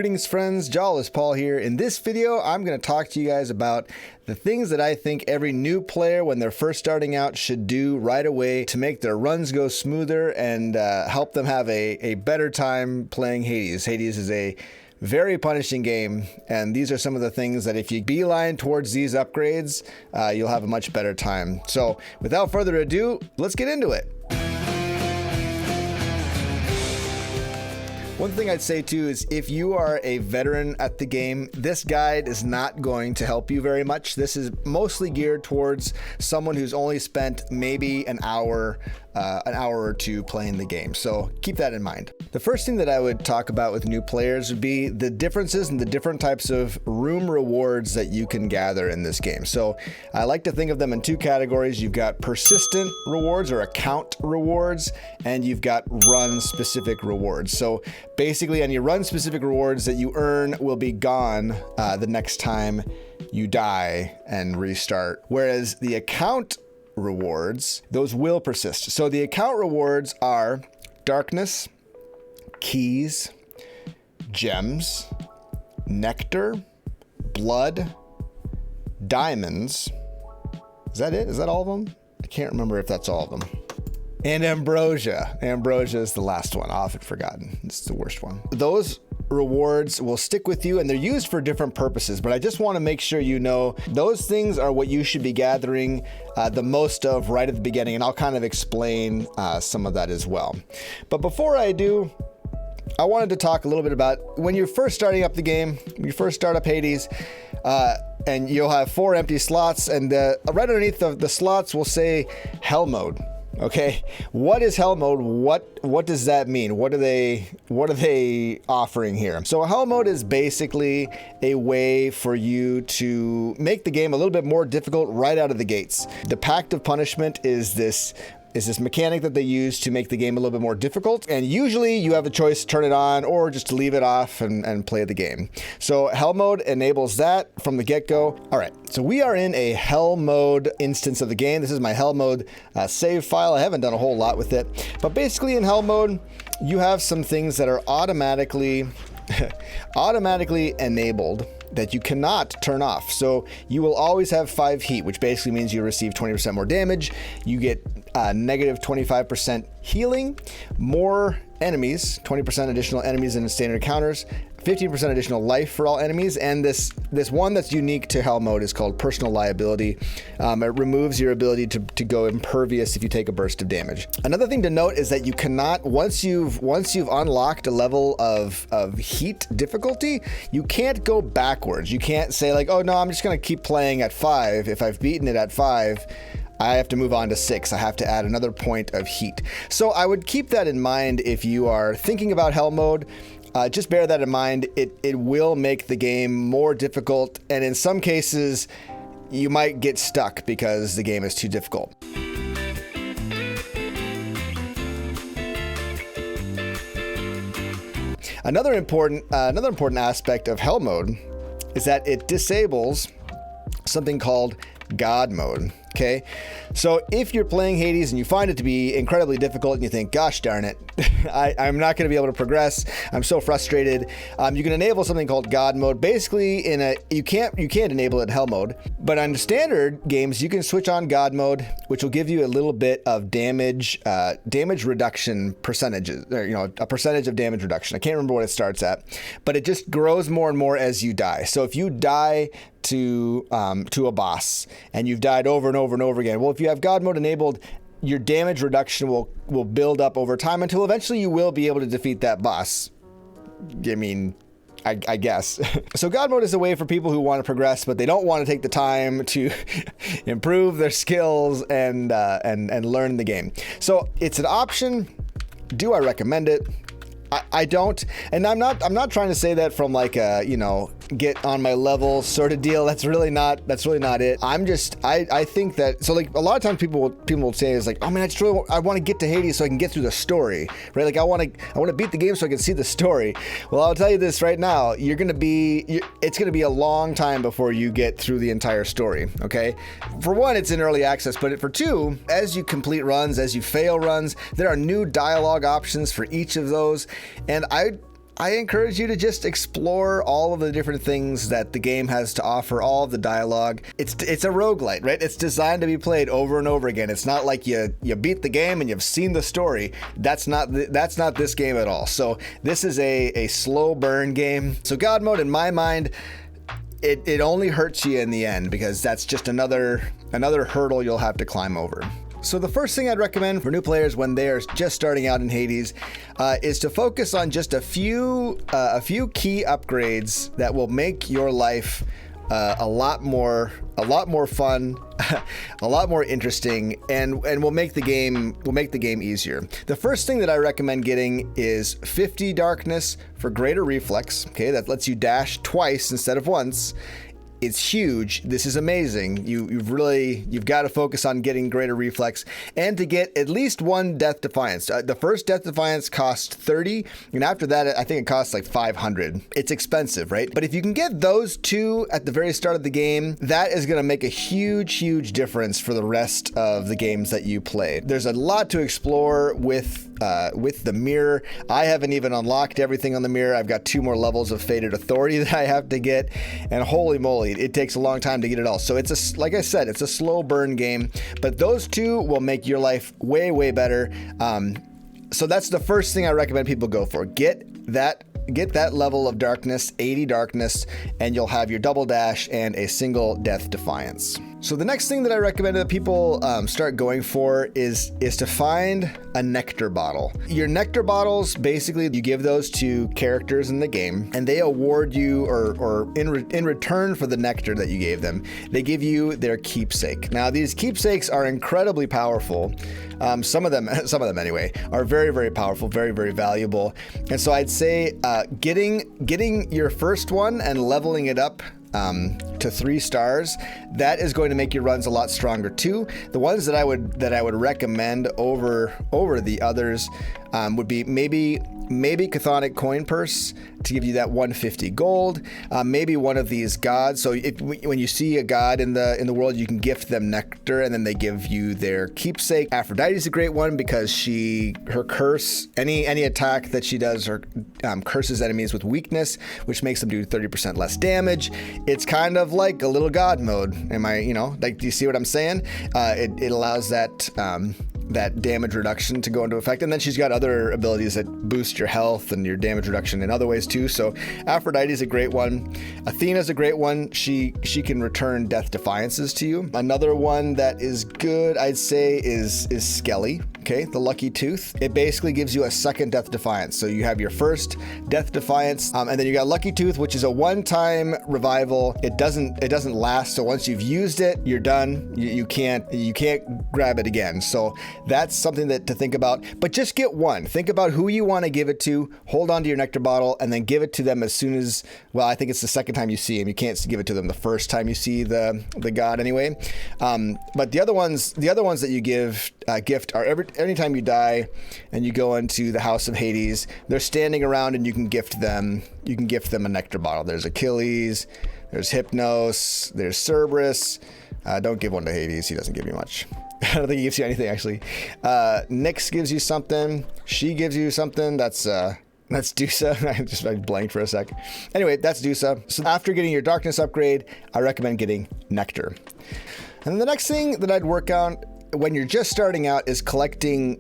Greetings friends, Jawless Paul here. In this video, I'm going to talk to you guys about the things that I think every new player when they're first starting out should do right away to make their runs go smoother and help them have a better time playing Hades. Hades is a very punishing game, and these are some of the things that if you beeline towards these upgrades, you'll have a much better time. So without further ado, let's get into it. One thing I'd say too is if you are a veteran at the game, this guide is not going to help you very much. This is mostly geared towards someone who's only spent maybe an hour or two playing the game. So keep that in mind. The first thing that I would talk about with new players would be the differences in the different types of room rewards that you can gather in this game. So I like to think of them in two categories. You've got persistent rewards or account rewards, and you've got run specific rewards. So basically any run specific rewards that you earn will be gone the next time you die and restart. Whereas the account rewards, those will persist. So the account rewards are darkness, keys, gems, nectar, blood, diamonds. Is that it? Is that all of them? I can't remember if that's all of them. And ambrosia. Ambrosia is the last one. I've often forgotten. It's the worst one. Those rewards will stick with you and they're used for different purposes, but I just want to make sure you know those things are what you should be gathering the most of right at the beginning, and I'll kind of explain some of that as well. But before I do, I wanted to talk a little bit about when you're first starting up the game, when you first start up Hades, and you'll have 4 empty slots, and right underneath the slots will say Hell Mode. Okay, what is Hell Mode? What does that mean? What are they offering here? So Hell Mode is basically a way for you to make the game a little bit more difficult right out of the gates. The Pact of Punishment is this mechanic that they use to make the game a little bit more difficult, and usually you have a choice to turn it on or just to leave it off and play the game. So Hell Mode enables that from the get-go. All right, so we are in a Hell Mode instance of the game. This is my Hell Mode save file. I haven't done a whole lot with it, but basically in Hell Mode, you have some things that are automatically enabled that you cannot turn off. So you will always have 5 heat, which basically means you receive 20% more damage. You get negative 25% healing, more enemies, 20% additional enemies in standard encounters, 15% additional life for all enemies, and this one that's unique to Hell Mode is called Personal Liability. It removes your ability to go impervious if you take a burst of damage. Another thing to note is that you cannot, once you've unlocked a level of heat difficulty, you can't go backwards. You can't say like, oh no, I'm just gonna keep playing at 5. If I've beaten it at 5, I have to move on to 6. I have to add another point of heat. So I would keep that in mind if you are thinking about Hell Mode. Just bear that in mind. It will make the game more difficult, and in some cases, you might get stuck because the game is too difficult. Another important aspect of Hell Mode is that it disables something called God Mode. Okay, so if you're playing Hades and you find it to be incredibly difficult and you think, gosh darn it, I'm not going to be able to progress, I'm so frustrated, you can enable something called God Mode. Basically, you can't enable it in Hell Mode, but on standard games you can switch on God Mode, which will give you a little bit of damage reduction percentages, or a percentage of damage reduction. I can't remember what it starts at, but it just grows more and more as you die. So if you die to a boss and you've died over and over and over again, well, if you have God Mode enabled, your damage reduction will build up over time until eventually you will be able to defeat that boss. I mean, I guess. So God Mode is a way for people who want to progress, but they don't want to take the time to improve their skills and learn the game. So it's an option. Do I recommend it? I don't, and I'm not trying to say that from like a, get on my level sort of deal. That's really not it. I think that, so like a lot of times people will say is like, oh man, I want to get to Hades so I can get through the story, right? Like I want to beat the game so I can see the story. Well, I'll tell you this right now, it's going to be a long time before you get through the entire story. Okay. For one, it's in early access, but for two, as you complete runs, as you fail runs, there are new dialogue options for each of those. And I encourage you to just explore all of the different things that the game has to offer, all of the dialogue. It's a roguelite, right? It's designed to be played over and over again. It's not like you beat the game and you've seen the story. That's not this game at all. So this is a slow burn game. So God mode, in my mind, it only hurts you in the end, because that's just another hurdle you'll have to climb over. So the first thing I'd recommend for new players when they are just starting out in Hades is to focus on just a few key upgrades that will make your life a lot more fun, a lot more interesting, and will make the game easier. The first thing that I recommend getting is 50 darkness for greater reflex. Okay, that lets you dash twice instead of once. It's huge. This is amazing. You've got to focus on getting greater reflex, and to get at least one Death Defiance. The first Death Defiance costs 30, and after that, I think it costs like 500. It's expensive, right? But if you can get those two at the very start of the game, that is going to make a huge difference for the rest of the games that you play. There's a lot to explore with the mirror. I haven't even unlocked everything on the mirror. I've got 2 more levels of Fated Authority that I have to get, and holy moly, it takes a long time to get it all. So like I said, it's a slow burn game, but those two will make your life way better. So that's the first thing I recommend people go for. Get that level of darkness, 80 darkness, and you'll have your double dash and a single Death Defiance. So the next thing that I recommend that people start going for is to find a nectar bottle. Your nectar bottles, basically, you give those to characters in the game, and they award you, or in return for the nectar that you gave them, they give you their keepsake. Now, these keepsakes are incredibly powerful. Some of them anyway, are very powerful, very valuable. And so I'd say getting your first one and leveling it up to 3 stars, that is going to make your runs a lot stronger too. The ones that I would recommend over the others would be maybe Chthonic Coin Purse to give you that 150 gold. Maybe one of these gods. So when you see a god in the world, you can gift them nectar, and then they give you their keepsake. Aphrodite is a great one because her curse, any attack that she does, curses enemies with weakness, which makes them do 30% less damage. It's kind of like a little god mode. Do you see what I'm saying? It allows that damage reduction to go into effect. And then she's got other abilities that boost your health and your damage reduction in other ways too. So Aphrodite is a great one. Athena's a great one. She can return Death Defiances to you. Another one that is good, I'd say, is Skelly. Okay, the Lucky Tooth. It basically gives you a second Death Defiance. So you have your first Death Defiance, and then you got Lucky Tooth, which is a one-time revival. It doesn't last. So once you've used it, you're done. You can't grab it again. So that's something to think about. But just get one. Think about who you want to give it to. Hold on to your nectar bottle, and then give it to them as soon as. Well, I think it's the second time you see him. You can't give it to them the first time you see the god anyway. But the other ones that you gift are anytime you die and you go into the House of Hades, they're standing around and you can gift them a nectar bottle. There's Achilles, there's Hypnos, there's Cerberus. Don't give one to Hades. He doesn't give you much. I don't think he gives you anything, actually. Nyx gives you something. She gives you something. That's Dusa. I blanked for a sec. Anyway, that's Dusa. So after getting your darkness upgrade, I recommend getting Nectar. And the next thing that I'd work on when you're just starting out is collecting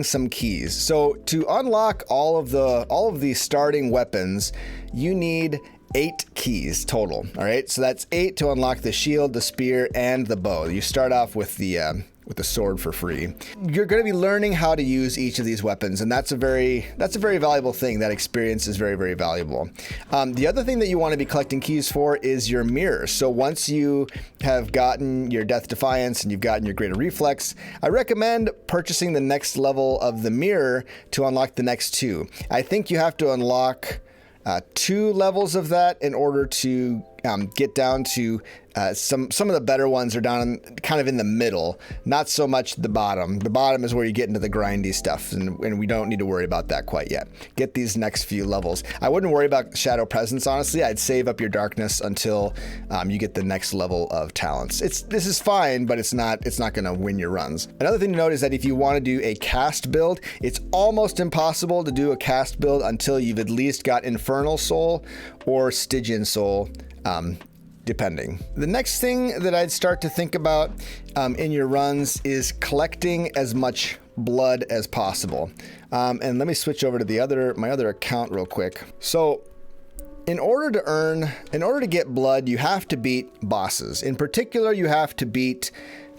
some keys. So to unlock all of these starting weapons, you need 8 keys total. All right, so that's 8 to unlock the shield, the spear, and the bow. You start off with the sword for free. You're going to be learning how to use each of these weapons, and that's a very valuable thing. That experience is very valuable. The other thing that you want to be collecting keys for is your mirror. So once you have gotten your Death Defiance and you've gotten your Greater Reflex, I recommend purchasing the next level of the mirror to unlock the next 2. I think you have to unlock 2 levels of that in order to get down to some of the better ones are down kind of in the middle, not so much the bottom. The bottom is where you get into the grindy stuff, and we don't need to worry about that quite yet. Get these next few levels. I wouldn't worry about Shadow Presence, honestly. I'd save up your darkness until you get the next level of talents. This is fine, but it's not going to win your runs. Another thing to note is that if you want to do a cast build, it's almost impossible to do a cast build until you've at least got Infernal Soul or Stygian Soul, depending. The next thing that I'd start to think about in your runs is collecting as much blood as possible. And let me switch over to my other account real quick. So in order to get blood, you have to beat bosses. In particular, you have to beat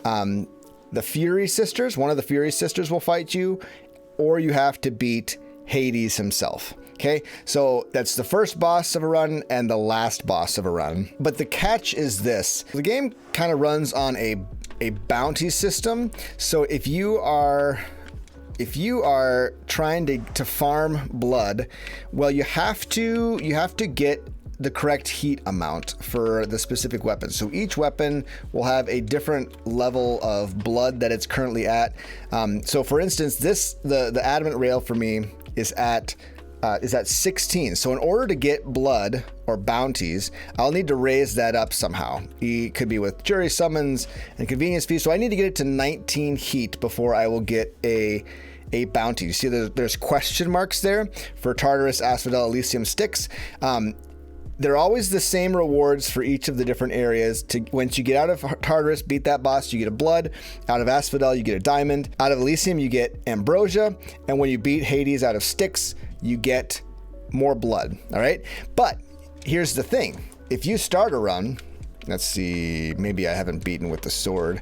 the Fury Sisters. One of the Fury Sisters will fight you, or you have to beat Hades himself. Okay, so that's the first boss of a run and the last boss of a run. But the catch is this. The game kind of runs on a bounty system. So if you are trying to farm blood, well, you have to get the correct heat amount for the specific weapon. So each weapon will have a different level of blood that it's currently at. So for instance, the adamant rail for me is at 16. So in order to get blood or bounties, I'll need to raise that up somehow. It could be with jury summons and convenience fees. So I need to get it to 19 heat before I will get a bounty. You see there's question marks there for Tartarus, Asphodel, Elysium, Styx. They're always the same rewards for each of the different areas. Once you get out of Tartarus, beat that boss, you get a blood. Out of Asphodel, you get a diamond. Out of Elysium, you get ambrosia. And when you beat Hades out of Styx, you get more blood. All right. But here's the thing. If you start a run, let's see, maybe I haven't beaten with the sword.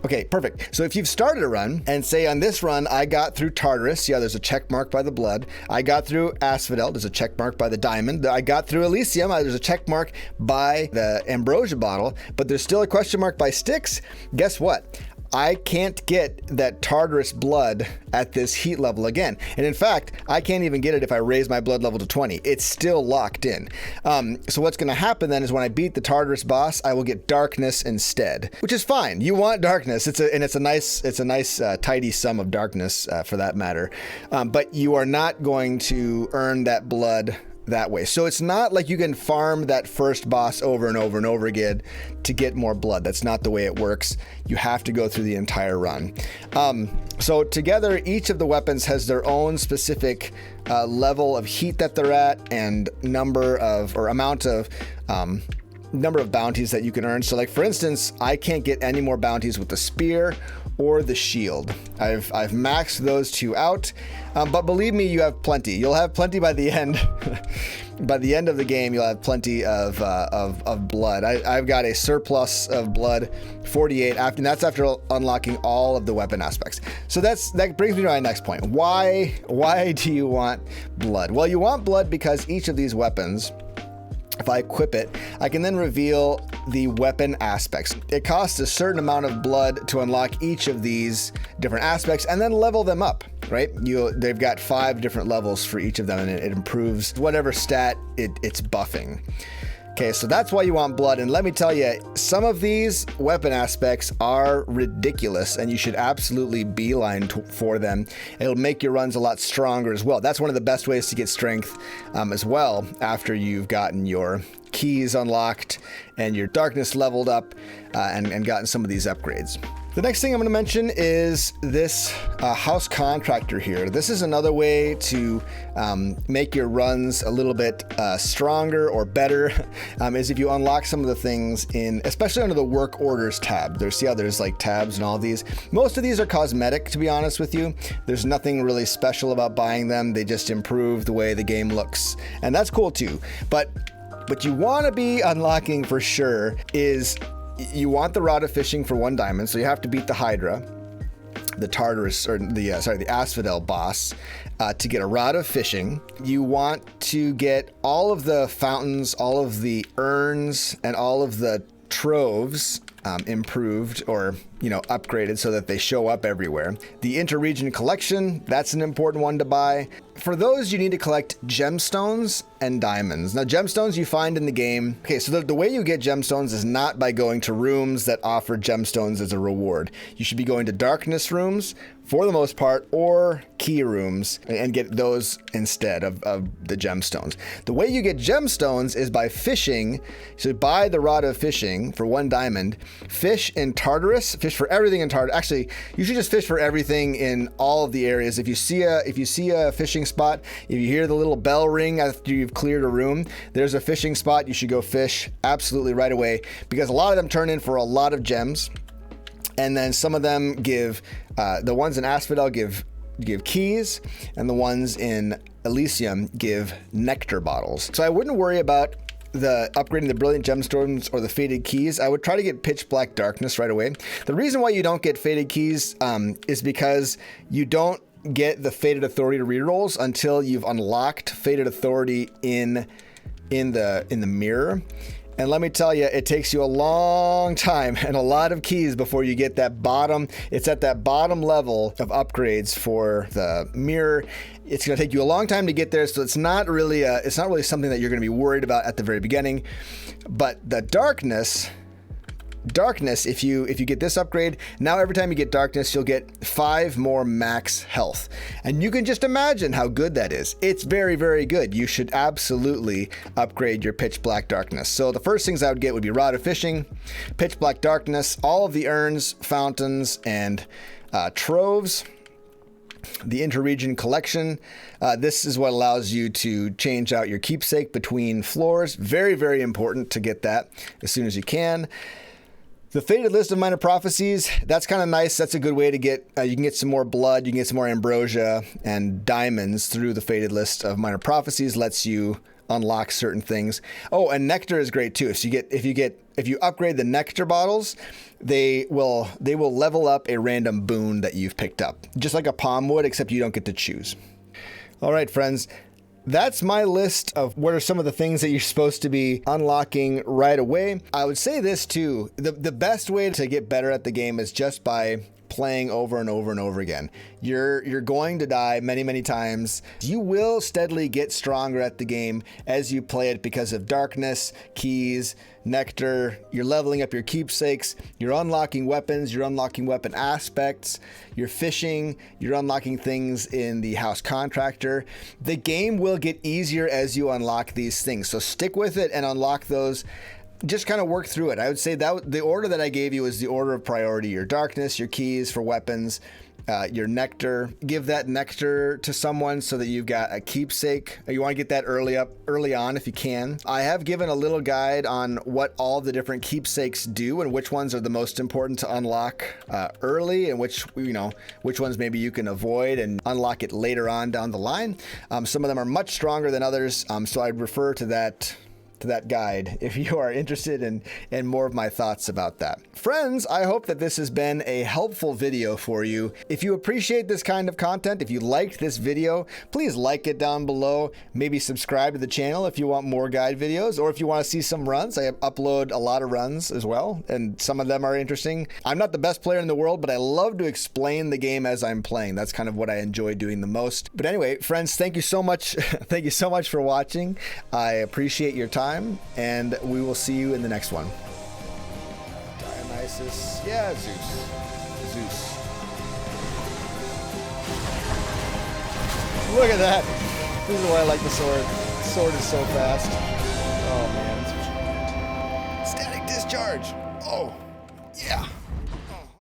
Okay, perfect. So if you've started a run and say on this run, I got through Tartarus, yeah, there's a check mark by the blood. I got through Asphodel, there's a check mark by the diamond. I got through Elysium, there's a check mark by the ambrosia bottle, but there's still a question mark by Styx. Guess what? I can't get that Tartarus blood at this heat level again. And in fact, I can't even get it if I raise my blood level to 20. It's still locked in. So what's going to happen then is when I beat the Tartarus boss, I will get darkness instead, which is fine. You want darkness. It's a nice tidy sum of darkness for that matter. But you are not going to earn that blood that way. So it's not like you can farm that first boss over and over and over again to get more blood. That's not the way it works. You have to go through the entire run. So together, each of the weapons has their own specific level of heat that they're at and number of bounties that you can earn. So like for instance, I can't get any more bounties with the spear or the shield. I've maxed those two out, but believe me, you have plenty. You'll have plenty by the end. By the end of the game, you'll have plenty of blood. I've got a surplus of blood, 48, and that's after unlocking all of the weapon aspects. So that brings me to my next point. Why do you want blood? Well, you want blood because each of these weapons, if I equip it, I can then reveal the weapon aspects. It costs a certain amount of blood to unlock each of these different aspects and then level them up, right? They've got 5 different levels for each of them, and it improves whatever stat it's buffing. Okay, so that's why you want blood. And let me tell you, some of these weapon aspects are ridiculous, and you should absolutely beeline for them. It'll make your runs a lot stronger as well. That's one of the best ways to get strength as well after you've gotten your keys unlocked and your darkness leveled up and gotten some of these upgrades. The next thing I'm going to mention is this house contractor here. This is another way to make your runs a little bit stronger or better, is if you unlock some of the things especially under the work orders tab. There's like tabs and all of these. Most of these are cosmetic, to be honest with you. There's nothing really special about buying them. They just improve the way the game looks, and that's cool too. But what you want to be unlocking for sure is you want the Rod of Fishing for 1 diamond, so you have to beat the Hydra, the Tartarus, or the Asphodel boss to get a Rod of Fishing. You want to get all of the fountains, all of the urns, and all of the troves improved or upgraded so that they show up everywhere. The interregion collection, that's an important one to buy. for those, you need to collect gemstones and diamonds. Now, gemstones you find in the game. Okay, so the way you get gemstones is not by going to rooms that offer gemstones as a reward. You should be going to darkness rooms for the most part, or key rooms, and get those instead of the gemstones. The way you get gemstones is by fishing. So buy the rod of fishing for 1 diamond. Fish in Tartarus. Fish for everything in Tartarus. Actually, you should just fish for everything in all of the areas. If you see a fishing spot, if you hear the little bell ring after you've cleared a room, there's a fishing spot. You should go fish absolutely right away, because a lot of them turn in for a lot of gems. And then some of them give, the ones in Asphodel give keys, and the ones in Elysium give nectar bottles. So I wouldn't worry about the upgrading the brilliant gemstones or the faded keys. I would try to get pitch black darkness right away. The reason why you don't get faded keys is because you don't get the faded authority rerolls until you've unlocked faded authority in the mirror. And let me tell you, it takes you a long time and a lot of keys before you get that bottom. It's at that bottom level of upgrades for the mirror. It's going to take you a long time to get there, so it's not really something that you're going to be worried about at the very beginning. But the darkness, if you get this upgrade, now every time you get darkness, you'll get 5 more max health. And you can just imagine how good that is. It's very, very good. You should absolutely upgrade your pitch black darkness. So the first things I would get would be rod of fishing, pitch black darkness, all of the urns, fountains, and troves. The interregion collection. This is what allows you to change out your keepsake between floors. Very, very important to get that as soon as you can. The faded list of minor prophecies, that's kind of nice. That's a good way to get, you can get some more blood, you can get some more ambrosia and diamonds through the faded list of minor prophecies, lets you unlock certain things. Oh, and nectar is great too. So if you upgrade the nectar bottles, they will level up a random boon that you've picked up. Just like a palm would, except you don't get to choose. All right, friends. That's my list of what are some of the things that you're supposed to be unlocking right away. I would say this too, the best way to get better at the game is just by playing over and over and over again. You're going to die many, many times. You will steadily get stronger at the game as you play it because of darkness, keys, nectar. You're leveling up your keepsakes. You're unlocking weapons. You're unlocking weapon aspects. You're fishing. You're unlocking things in the house contractor. The game will get easier as you unlock these things. So stick with it and unlock those. Just kind of work through it. I would say that the order that I gave you is the order of priority. Your darkness, your keys for weapons, your nectar. Give that nectar to someone so that you've got a keepsake. You want to get that early on if you can. I have given a little guide on what all the different keepsakes do and which ones are the most important to unlock early, and which ones maybe you can avoid and unlock it later on down the line. Some of them are much stronger than others, so I'd refer to that guide if you are interested in more of my thoughts about that. Friends, I hope that this has been a helpful video for you. If you appreciate this kind of content, if you liked this video, please like it down below. Maybe subscribe to the channel if you want more guide videos, or if you want to see some runs. I upload a lot of runs as well, and some of them are interesting. I'm not the best player in the world, but I love to explain the game as I'm playing. That's kind of what I enjoy doing the most. But anyway, friends, thank you so much. Thank you so much for watching. I appreciate your time, and we will see you in the next one. Dionysus, yeah, Zeus. Look at that. This is why I like the sword. The sword is so fast. Oh man. Static discharge. Oh, yeah.